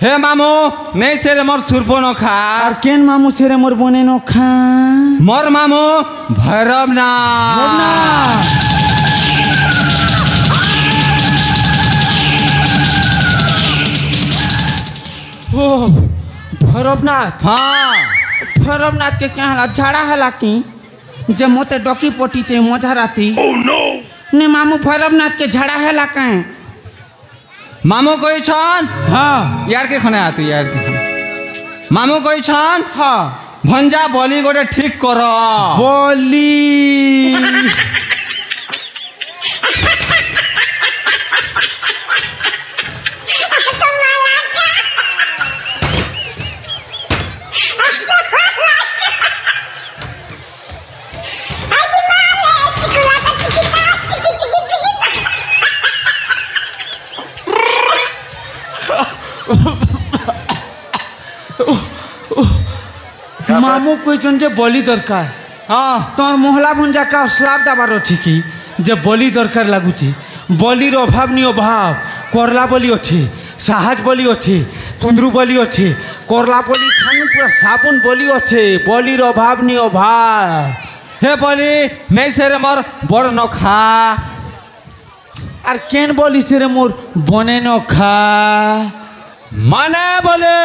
हे मामू नहीं से मोर सुरपो न खा और केन मामू से मोर बने न खा मोर मामू भैरवनाथ ओ भैरवनाथ हाँ भैरवनाथ के क्या हाल झाड़ा है कि जब मोते डॉकी पोटी चे मजा राती ने मामू भैरवनाथ के झाड़ा है कहीं मामू कोई छन हाँ यार के खने आतु यार के मामू कोई छन हाँ भंजा बोली गोटे ठीक कर बोली मामू कोई जे बलि दरकार हाँ तोर मोहला भुंजा का स्लाब दबार अच्छी कि जे बलि दरकार लगुची बलिर अभाव नहीं अभाव करला बलि अच्छे साहज बलि अच्छे कुंदरू बलि अच्छे करला बलि खाने पूरा साबुन बलि अच्छे बलिर अभाव नहीं अभाव हे बोली नहीं से मोर बड़ न खा और केन बलि से मोर बने न खा माने बोले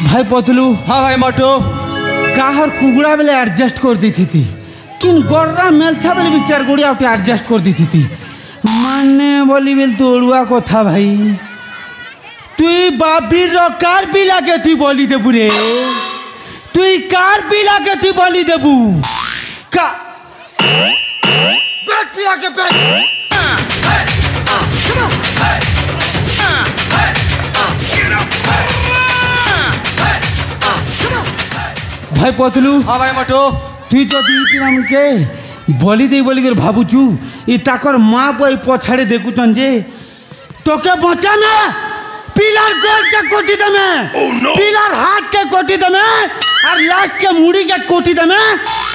भाई पतलू हाँ भाई मोटू काहर कुगड़ा बेले एडजस्ट कर दी थी किन गोर्रा मेलथा बेले भी चार गुड़िया उठे एडजस्ट कर दी थी माने बोली बेल तो ओड़ुआ को था भाई तुई बाबीर रो कार भी लागे थी बोली देबू रे तुई कार भी लागे थी बोली देबू का बैठ पिया के बैठ भाई पतलू हाँ भाई मोटू तुई तो पिला के बलि दे बोली कर भावुचु ई ताकर माँ बई पछाड़े देखुचन जे तोके बचा में पिलार गोल के कोटी दे में पिलार हाथ के कोटी दे में और लास्ट के मुड़ी के कोटी दे में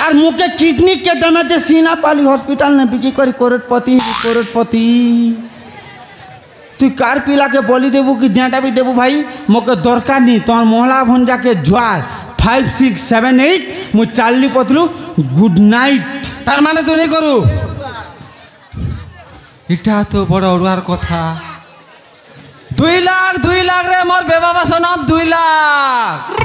और मुंह के किडनी के दे में जे सीना पाली हॉस्पिटल ने बिकी करी करोड़पति तू कार पिला के बलि देबू कि जेटा भी देबू भाई मोके दरकार नहीं तोर मोहला भंजा के ज्वार 5 6 7 8 मु चालली पतलू गुड नाइट तार माने तू नहीं करू इटा तो बड़ अड़ुआर कथा 2 लाख रे मोर बेबाबा सनम 2 लाख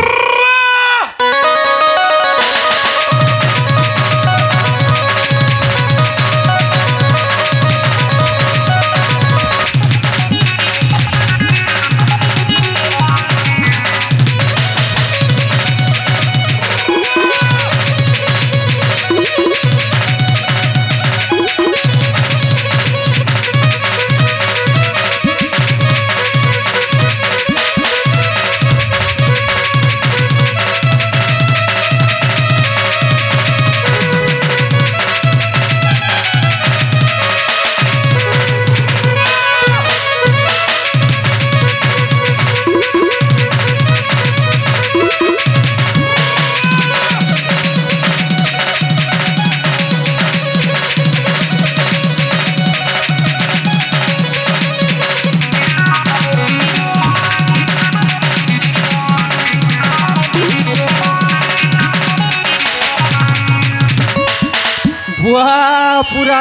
बुआ पूरा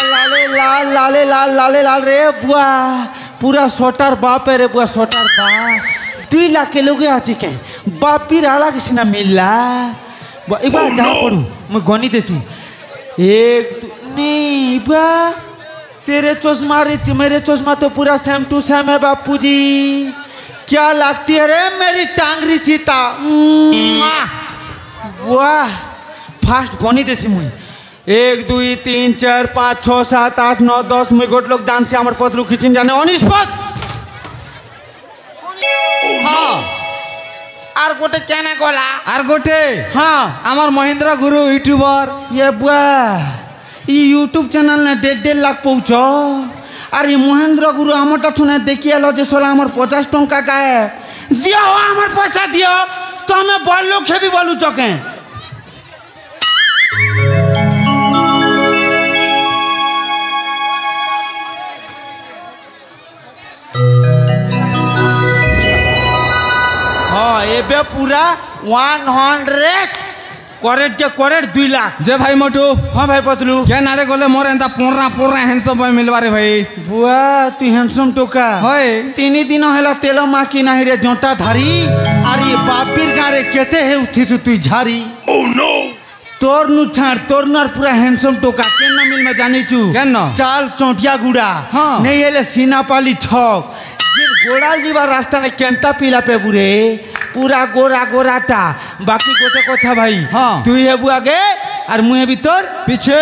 लाले लाल रे बुआ पूरा सोटार बाप है रे बुआ सोटार बाप 2 लाख के लोग आची के बापी राला किसी ना मिला इबा जा पड़ू मैं गनी देसी एक नहीं बा तेरे चश्मा मेरे चश्मा तो पूरा सेम टू सेम है बापू जी क्या लगती है रे मेरी टांगरी सीता वाह फास्ट गनी देसी मुई 1 2 3 4 5 6 7 8 9 10 मुई गोट लोग डांस से हमार पतलू खिचिन जाने अनिस्पत हाँ আর গোটে কেনা গলা আর গোটে হ্যাঁ আমার মহেন্দ্র গুরু ইউটিউবার ये बुआ ये यूट्यूब चैनल ने 1.5 लाख पहुँच আর ये महेंद्र गुरु आमटा थुने देखिए लो जे सोला আমার 50 टंका गाए दियो আমার পয়সা দিও তো আমি বড় লোক হেবি বলু তোকে हाँ एबे पूरा 100 करेट के करेट 2 लाख যে ভাই মোটু हाँ भाई पतलू কে নারে গলে মোর এন্তা পোড়া পোড়া হ্যান্ডসাম বয় মিলবারে ভাই बुआ तू हैंडसम टोका হয় 3 दिन हेला तेल माकी नाही रे जोंटा धारी अरे बापीर गारे केते हे उठिसु तू झारी ओह नो तोर नु छाड़ तोर नर पूरा हैंडसम टोका केन न मिल में जानी छु केन न? चाल चोटिया गुड़ा हाँ। नहीं एले सीनापाली छक जिन गोड़ाल जीवा रास्ता ने केंता पीला पे बुरे पूरा गोरा गोराटा बाकी गोटे कथा भाई हाँ। तू हे बुआ गे और मुहे भी तोर পিছে